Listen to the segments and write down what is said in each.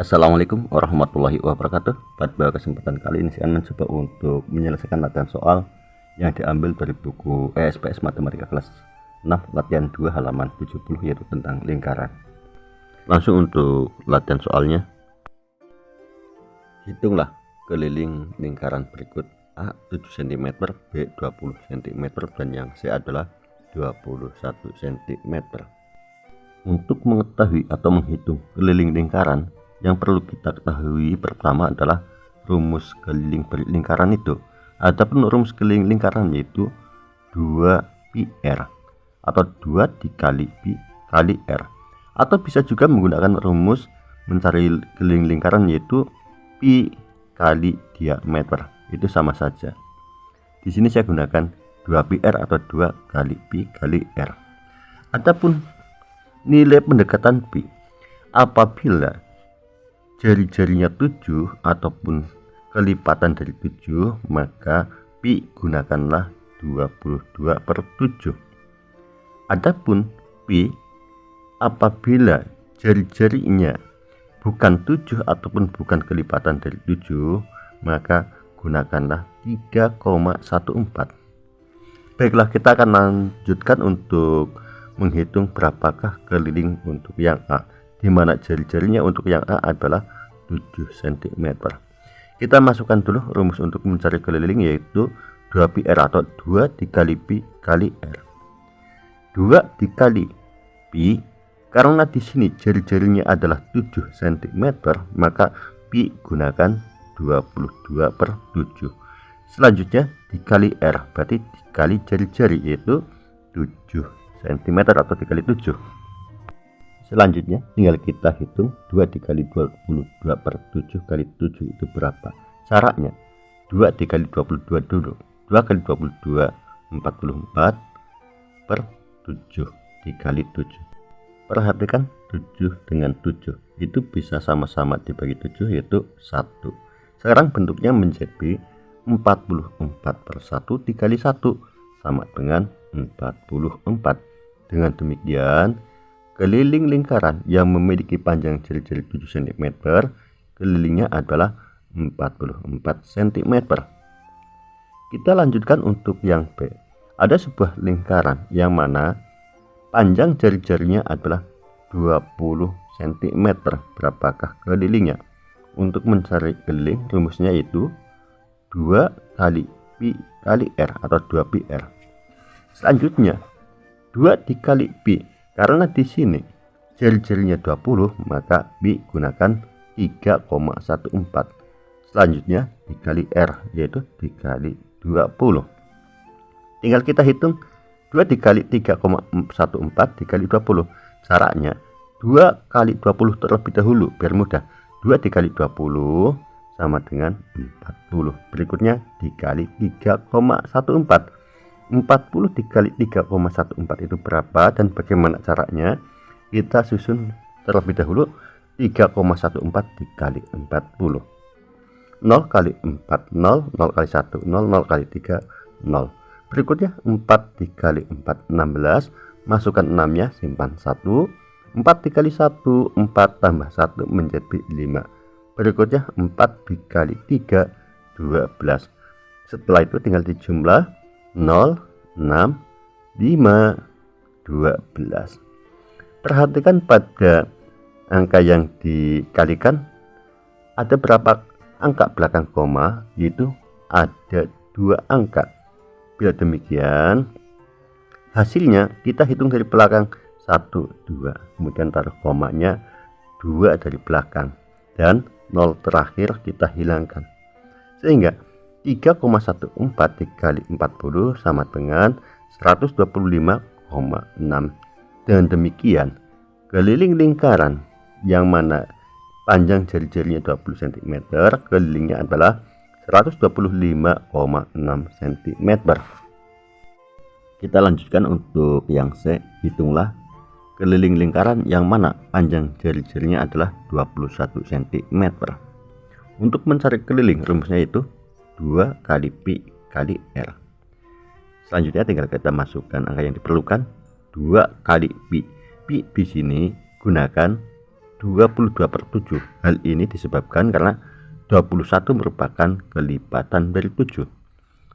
Assalamualaikum warahmatullahi wabarakatuh. Pada kesempatan kali ini saya akan mencoba untuk menyelesaikan latihan soal yang diambil dari buku ESPS Matematika kelas 6 latihan 2 halaman 70, yaitu tentang lingkaran. Langsung untuk latihan soalnya. Hitunglah keliling lingkaran berikut: A 7 cm, B 20 cm, dan yang C adalah 21 cm. Untuk mengetahui atau menghitung keliling lingkaran, yang perlu kita ketahui pertama adalah rumus keliling lingkaran itu. Adapun rumus keliling lingkaran yaitu 2πr atau 2 dikali pi kali r, atau bisa juga menggunakan rumus mencari keliling lingkaran yaitu pi kali diameter. Itu sama saja. Di sini saya gunakan 2πr atau 2 kali pi kali r. Adapun nilai pendekatan pi, apabila jari-jarinya 7 ataupun kelipatan dari 7, maka pi gunakanlah 22/7. Adapun pi apabila jari-jarinya bukan 7 ataupun bukan kelipatan dari 7, maka gunakanlah 3,14. Baiklah, kita akan lanjutkan untuk menghitung berapakah keliling untuk yang A, di mana jari-jarinya untuk yang A adalah 7 cm. Kita masukkan dulu rumus untuk mencari keliling, yaitu 2πr atau 2 dikali pi kali r. 2 dikali pi, karena di sini jari-jarinya adalah 7 cm, maka pi gunakan 22/7. Selanjutnya dikali r, berarti dikali jari-jari, yaitu 7 cm atau dikali 7. Selanjutnya tinggal kita hitung 2 dikali 22/7 kali 7 itu berapa. Caranya 2 dikali 22 dulu. 2 kali 22 44/7 dikali 7. Perhatikan 7 dengan 7 itu bisa sama-sama dibagi 7, yaitu 1. Sekarang bentuknya menjadi 44/1 dikali 1 sama dengan 44. Dengan demikian, keliling lingkaran yang memiliki panjang jari-jari 7 cm, kelilingnya adalah 44 cm. Kita lanjutkan untuk yang B. Ada sebuah lingkaran yang mana panjang jari-jarinya adalah 20 cm. Berapakah kelilingnya? Untuk mencari keliling, rumusnya yaitu 2 kali pi kali r atau 2πr. Selanjutnya 2 dikali pi, karena di sini jari-jarinya 20, maka pi gunakan 3,14. Selanjutnya dikali r, yaitu dikali 20. Tinggal kita hitung 2 dikali 3,14 dikali 20. Caranya 2 kali 20 terlebih dahulu biar mudah. 2 dikali 20 sama dengan 40. Berikutnya dikali 3,14. 40 dikali 3,14 itu berapa dan bagaimana caranya? Kita susun terlebih dahulu. 3,14 dikali 40. 0 kali 4 0, 0 kali 1 0, 0 kali 3 0. Berikutnya 4 dikali 4 16. Masukkan 6 nya, simpan 1. 4 dikali 1 4 tambah 1 menjadi 5. Berikutnya 4 dikali 3 12. Setelah itu tinggal dijumlah 0, 6, 5, 12. Perhatikan pada angka yang dikalikan ada berapa angka belakang koma, yaitu ada 2 angka. Bila demikian, hasilnya kita hitung dari belakang 1, 2, kemudian taruh komanya 2 dari belakang, dan 0 terakhir kita hilangkan, sehingga 3,14 dikali 40 sama dengan 125,6. Dan demikian, keliling lingkaran yang mana panjang jari-jarinya 20 cm, kelilingnya adalah 125,6 cm. Kita lanjutkan untuk yang C. Hitunglah keliling lingkaran yang mana panjang jari-jarinya adalah 21 cm. Untuk mencari keliling, rumusnya itu 2 kali pi kali r. Selanjutnya tinggal kita masukkan angka yang diperlukan. 2 kali pi. Pi di sini gunakan 22 per 7. Hal ini disebabkan karena 21 merupakan kelipatan dari 7.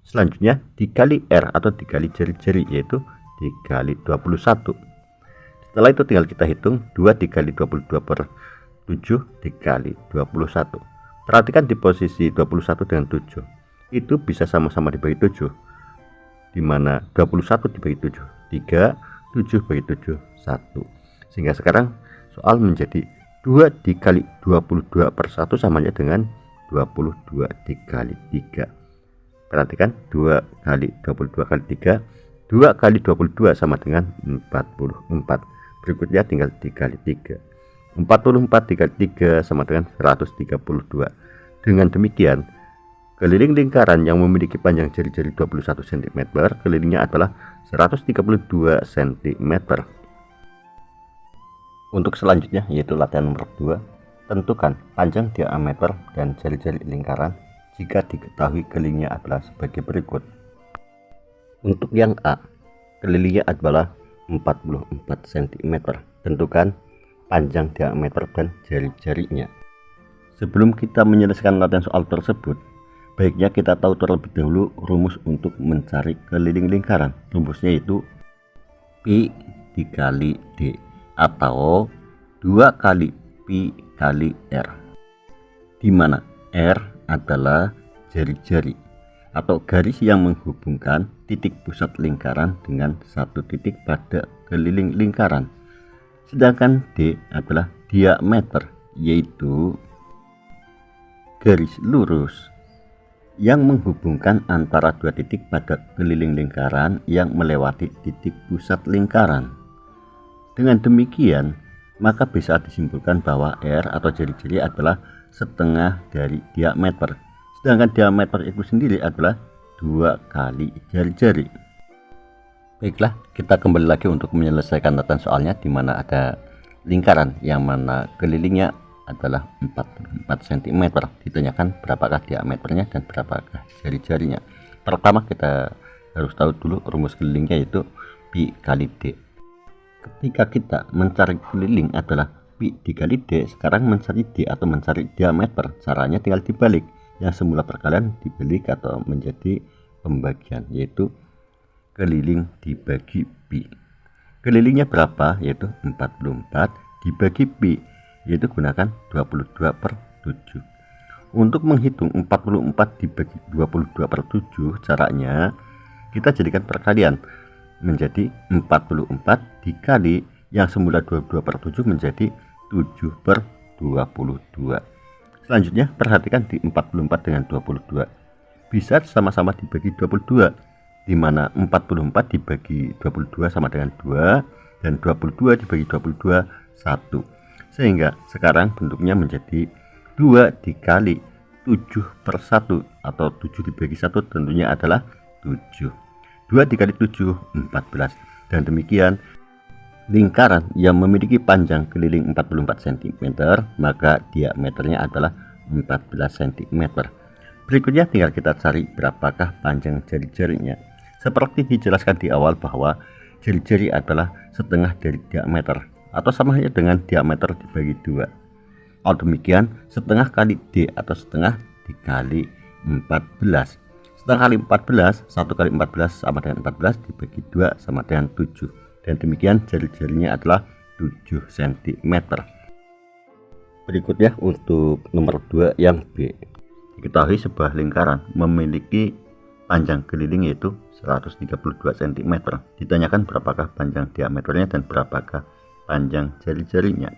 Selanjutnya dikali R atau dikali jari-jari, yaitu dikali 21. Setelah itu tinggal kita hitung 2 dikali 22 per 7 dikali 21. Perhatikan di posisi 21 dengan 7 itu bisa sama-sama dibagi 7, dimana 21 dibagi 7 3, 7 bagi 7 1. Sehingga sekarang soal menjadi 2 dikali 22 per 1 sama aja dengan 22 dikali 3. Perhatikan 2 kali 22 kali 3, 2 kali 22 sama dengan 44. Berikutnya tinggal dikali 3. 44 dikali 3 sama dengan 132. Dengan demikian, keliling lingkaran yang memiliki panjang jari-jari 21 cm, kelilingnya adalah 132 cm. Untuk selanjutnya yaitu latihan nomor 2, tentukan panjang diameter dan jari-jari lingkaran jika diketahui kelilingnya adalah sebagai berikut. Untuk yang A, kelilingnya adalah 44 cm. Tentukan panjang diameter dan jari-jarinya. Sebelum kita menyelesaikan latihan soal tersebut, baiknya kita tahu terlebih dahulu rumus untuk mencari keliling lingkaran. Rumusnya yaitu Pi dikali D atau 2 kali Pi kali R, di mana R adalah jari-jari atau garis yang menghubungkan titik pusat lingkaran dengan satu titik pada keliling lingkaran. Sedangkan D adalah diameter, yaitu garis lurus yang menghubungkan antara dua titik pada keliling lingkaran yang melewati titik pusat lingkaran. Dengan demikian, maka bisa disimpulkan bahwa R atau jari-jari adalah setengah dari diameter. Sedangkan diameter itu sendiri adalah 2 kali jari-jari. Baiklah, kita kembali lagi untuk menyelesaikan latihan soalnya, di mana ada lingkaran yang mana kelilingnya adalah 44 cm. Ditanyakan berapakah diameternya dan berapakah jari-jarinya. Pertama kita harus tahu dulu rumus kelilingnya, yaitu Pi kali D. Ketika kita mencari keliling adalah Pi dikali D, sekarang mencari D atau mencari diameter, caranya tinggal dibalik. Yang semula perkalian dibalik atau menjadi pembagian, yaitu keliling dibagi Pi. Kelilingnya berapa? Yaitu 44 dibagi Pi, yaitu gunakan 22 per 7. Untuk menghitung 44 dibagi 22 per 7, caranya kita jadikan perkalian menjadi 44 dikali yang semula 22 per 7 menjadi 7 per 22. Selanjutnya perhatikan di 44 dengan 22 bisa sama-sama dibagi 22, di mana 44 dibagi 22 sama dengan 2 dan 22 dibagi 22 1. Sehingga sekarang bentuknya menjadi 2 dikali 7 per 1 atau 7 dibagi 1 tentunya adalah 7. 2 dikali 7 14. Dan demikian lingkaran yang memiliki panjang keliling 44 cm, maka diameternya adalah 14 cm. Berikutnya tinggal kita cari berapakah panjang jari-jarinya. Seperti dijelaskan di awal bahwa jari-jari adalah setengah dari diameter atau sama saja dengan diameter dibagi 2. Kalau demikian, setengah kali D atau setengah dikali 14. Setengah kali 14, 1 kali 14 sama dengan 14 dibagi 2 sama dengan 7. Dan demikian jari-jarinya adalah 7 cm. Berikutnya untuk nomor 2 yang B. Diketahui sebuah lingkaran memiliki panjang keliling yaitu 132 cm. Ditanyakan berapakah panjang diameternya dan berapakah panjang jari-jarinya.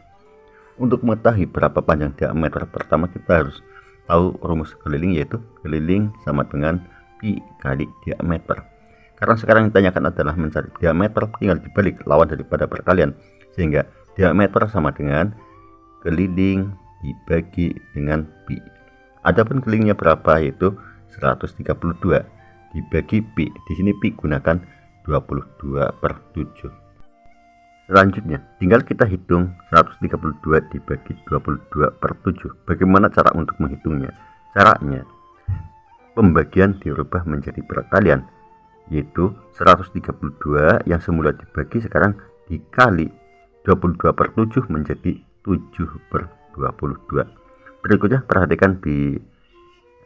Untuk mengetahui berapa panjang diameter, pertama kita harus tahu rumus keliling, yaitu keliling sama dengan Pi kali diameter. Karena sekarang yang ditanyakan adalah mencari diameter, tinggal dibalik lawan daripada perkalian, sehingga diameter sama dengan keliling dibagi dengan Pi. Adapun kelilingnya berapa, yaitu 132 dibagi Pi. Di sini Pi gunakan 22 per 7. Selanjutnya tinggal kita hitung 132 dibagi 22 per 7. Bagaimana cara untuk menghitungnya? Caranya pembagian dirubah menjadi perkalian, yaitu 132 yang semula dibagi sekarang dikali 22 per 7 menjadi 7/22. Berikutnya perhatikan di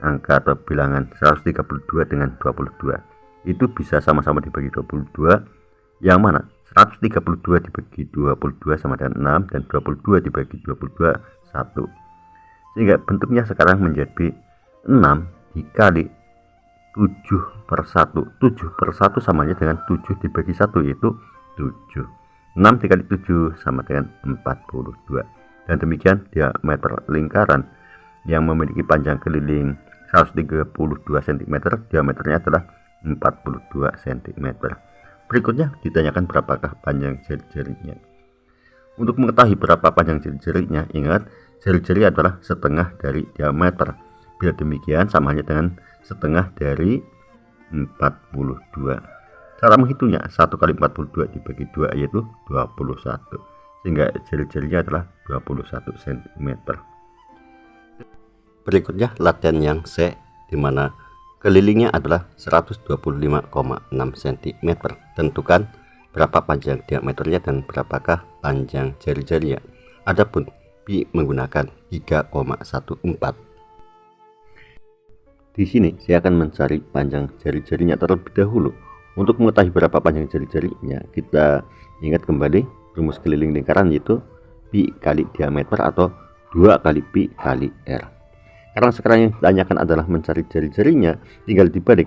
angka atau bilangan 132 dengan 22. Itu bisa sama-sama dibagi 22, yang mana 132 dibagi 22 sama dengan 6 dan 22 dibagi 22 1. Sehingga bentuknya sekarang menjadi 6 dikali 7/1. 7/1 samanya dengan 7 dibagi 1, yaitu 7. 6 dikali 7 sama dengan 42. Dan demikian diameter lingkaran yang memiliki panjang keliling 132 cm, diameternya adalah 42 cm. Berikutnya ditanyakan berapakah panjang jari-jarinya. Untuk mengetahui berapa panjang jari-jarinya, ingat jari-jari adalah setengah dari diameter. Bila demikian samanya dengan setengah dari 42. Cara menghitungnya 1 kali 42 dibagi 2 yaitu 21. Sehingga jari-jarinya adalah 21 cm. Berikutnya latihan yang C, di mana kelilingnya adalah 125,6 cm. Tentukan berapa panjang diameternya dan berapakah panjang jari-jarinya. Adapun pi menggunakan 3,14. Di sini saya akan mencari panjang jari-jarinya terlebih dahulu. Untuk mengetahui berapa panjang jari-jarinya, kita ingat kembali rumus keliling lingkaran, yaitu pi kali diameter atau 2 kali pi kali r. Karena sekarang yang ditanyakan adalah mencari jari-jarinya, tinggal dibalik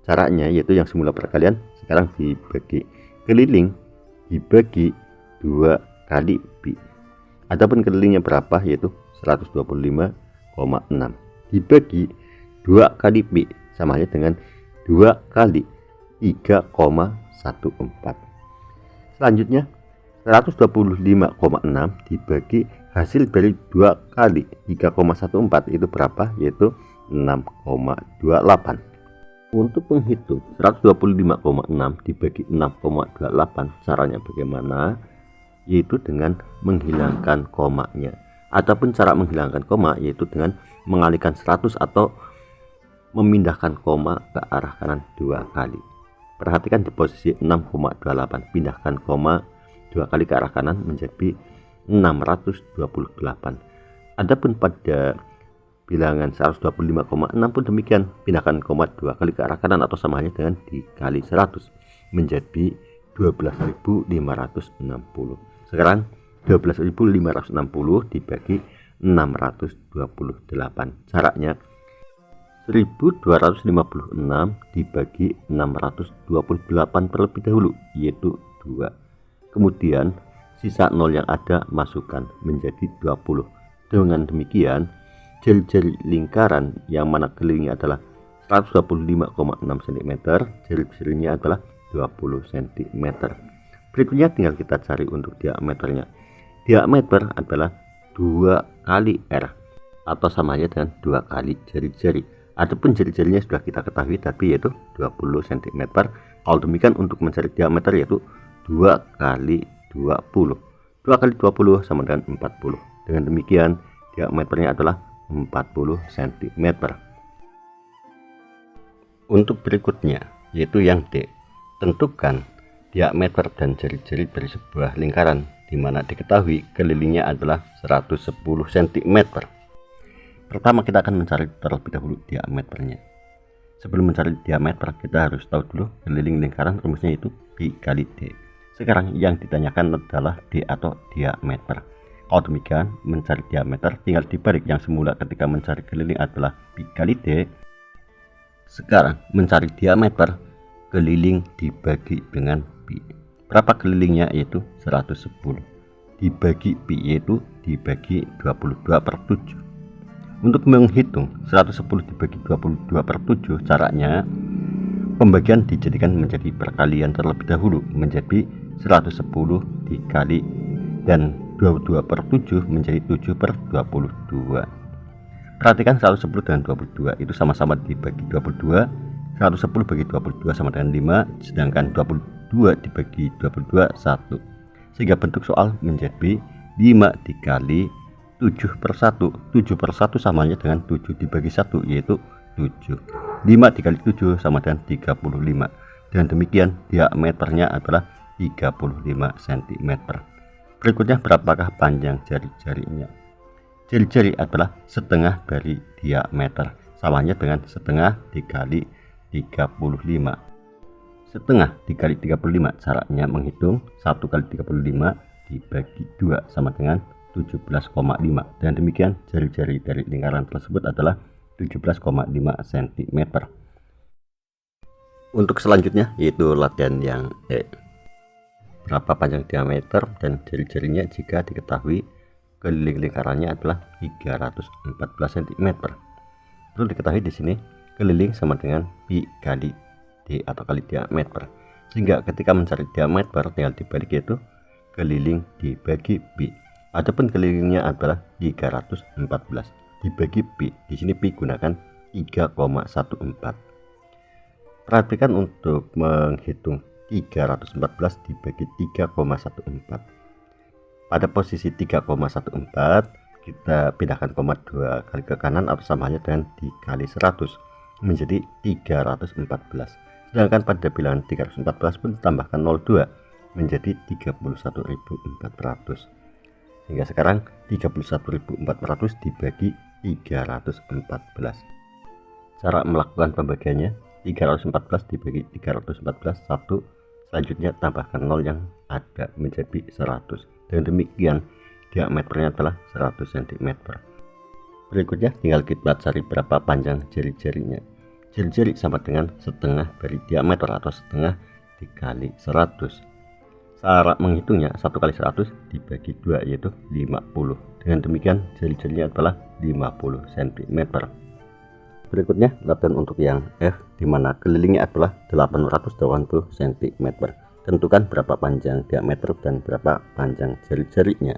caranya, yaitu yang semula perkalian sekarang dibagi keliling dibagi 2 kali pi. Adapun kelilingnya berapa, yaitu 125,6 dibagi 2 kali pi samanya dengan 2 kali 3,14. Selanjutnya 125,6 dibagi hasil dari 2 kali 3,14 itu berapa, yaitu 6,28. Untuk menghitung 125,6 dibagi 6,28, caranya bagaimana? Yaitu dengan menghilangkan komanya. Adapun cara menghilangkan koma yaitu dengan mengalihkan 100 atau memindahkan koma ke arah kanan 2 kali. Perhatikan di posisi 6,28, pindahkan koma 2 kali ke arah kanan menjadi 628. Adapun pada bilangan 125,6 pun demikian, pindahkan koma 2 kali ke arah kanan atau samanya dengan dikali 100 menjadi 12.560. Sekarang 12.560 dibagi 628. Caranya 1256 dibagi 628 terlebih dahulu, yaitu 2. Kemudian sisa 0 yang ada masukkan menjadi 20. Dengan demikian jari-jari lingkaran yang mana kelilingnya adalah 125,6 cm, jari-jarinya adalah 20 cm. Berikutnya tinggal kita cari untuk diameternya. Diameter adalah 2 kali r atau samanya dengan 2 kali jari-jari. Adapun jari-jarinya sudah kita ketahui tadi, yaitu 20 cm. Kalau demikian untuk mencari diameter yaitu 2 kali 20. 2 kali 20 sama dengan 40. Dengan demikian diameternya adalah 40 cm. Untuk berikutnya yaitu yang D, tentukan diameter dan jari-jari dari sebuah lingkaran di mana diketahui kelilingnya adalah 110 cm. Pertama kita akan mencari terlebih dahulu diameternya. Sebelum mencari diameter kita harus tahu dulu keliling lingkaran, rumusnya itu pi kali d. Sekarang yang ditanyakan adalah d atau diameter. Kalau demikian mencari diameter tinggal dibalik, yang semula ketika mencari keliling adalah pi kali d. Sekarang mencari diameter, keliling dibagi dengan pi. Berapa kelilingnya? Yaitu 110 dibagi pi, yaitu dibagi 22/7. Untuk menghitung 110 dibagi 22/7, caranya pembagian dijadikan menjadi perkalian terlebih dahulu menjadi 110 dikali dan 22/7 menjadi 7/22. Perhatikan 110 dengan 22 itu sama-sama dibagi 22. 110 bagi 22 sama dengan 5, sedangkan 22 dibagi 22 1. Sehingga bentuk soal menjadi 5 dikali 7/1. 7/1 samanya dengan 7 dibagi 1, yaitu 7. 5 dikali 7 sama dengan 35. Dengan demikian diameternya adalah 35 cm. Berikutnya, berapakah panjang jari-jarinya? Jari-jari adalah setengah dari diameter, samanya dengan setengah dikali 35. Setengah dikali 35, caranya menghitung 1 kali 35 dibagi 2 sama dengan 17,5. Dan demikian jari-jari dari lingkaran tersebut adalah 17,5 cm. Untuk selanjutnya yaitu latihan yang E. Berapa panjang diameter dan jari-jarinya jika diketahui keliling lingkarannya adalah 314 cm. Perlu diketahui di sini keliling sama dengan pi kali d atau kali diameter. Sehingga ketika mencari diameter tinggal dibalik, yaitu keliling dibagi pi. Adapun kelilingnya adalah 314 dibagi pi. Di sini pi gunakan 3,14. Perhatikan untuk menghitung 314 dibagi 3,14. Pada posisi 3,14 kita pindahkan koma 2 kali ke kanan atau samanya dengan dikali 100 menjadi 314. Sedangkan pada bilangan 314 pun tambahkan 02 menjadi 31.400. Sehingga sekarang 31.400 dibagi 314. Cara melakukan pembagiannya, 314 dibagi 314 1. Selanjutnya tambahkan 0 yang ada menjadi 100. Dan demikian diameternya adalah 100 cm. Berikutnya tinggal kita cari berapa panjang jari-jarinya. Jari-jari sama dengan setengah dari diameter atau setengah dikali 100. Cara menghitungnya 1 kali 100 dibagi 2 yaitu 50. Dengan demikian jari-jarinya adalah 50 cm. Berikutnya latihan untuk yang F, di mana kelilingnya adalah 880 cm. Tentukan berapa panjang diameter dan berapa panjang jari-jarinya.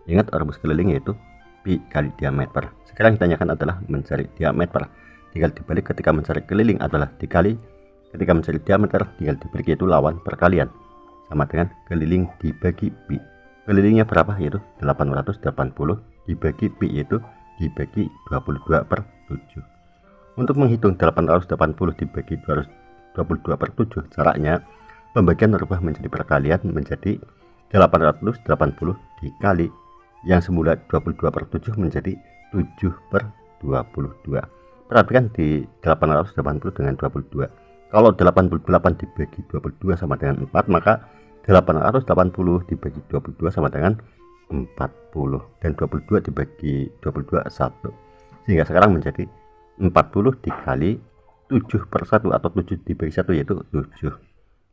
Ingat rumus keliling yaitu pi kali diameter. Sekarang yang ditanyakan adalah mencari diameter. Tinggal dibalik, ketika mencari keliling adalah dikali, ketika mencari diameter tinggal dibalik, yaitu lawan perkalian. Sama dengan keliling dibagi pi. Kelilingnya berapa, yaitu 880 dibagi pi, yaitu dibagi 22/7. Untuk menghitung 880 dibagi 22/7, caranya pembagian berubah menjadi perkalian menjadi 880 dikali yang semula 22/7 menjadi 7/22. Perhatikan di 880 dengan 22. Kalau 88 dibagi 22 sama dengan 4, maka 880 dibagi 22 sama dengan 40. Dan 22 dibagi 22 1. Sehingga sekarang menjadi 40 dikali 7/1 atau 7 dibagi 1 yaitu 7.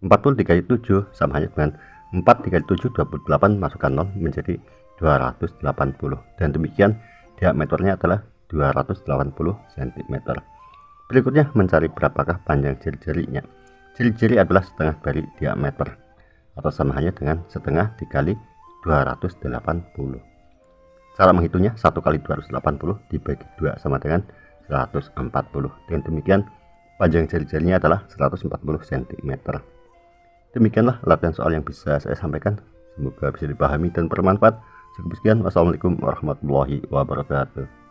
40 dikali 7 sama hanya dengan 4 dikali 7 28, masukkan 0 menjadi 280. Dan demikian diameternya adalah 280 cm. Berikutnya mencari berapakah panjang jari-jarinya. Jari-jari adalah setengah dari diameter atau sama hanya dengan setengah dikali 280. Cara menghitungnya 1 kali 280 dibagi 2 sama dengan 140. Dengan demikian panjang jari-jarinya adalah 140 cm. Demikianlah latihan soal yang bisa saya sampaikan. Semoga bisa dipahami dan bermanfaat. Cukup sekian. Wassalamualaikum warahmatullahi wabarakatuh.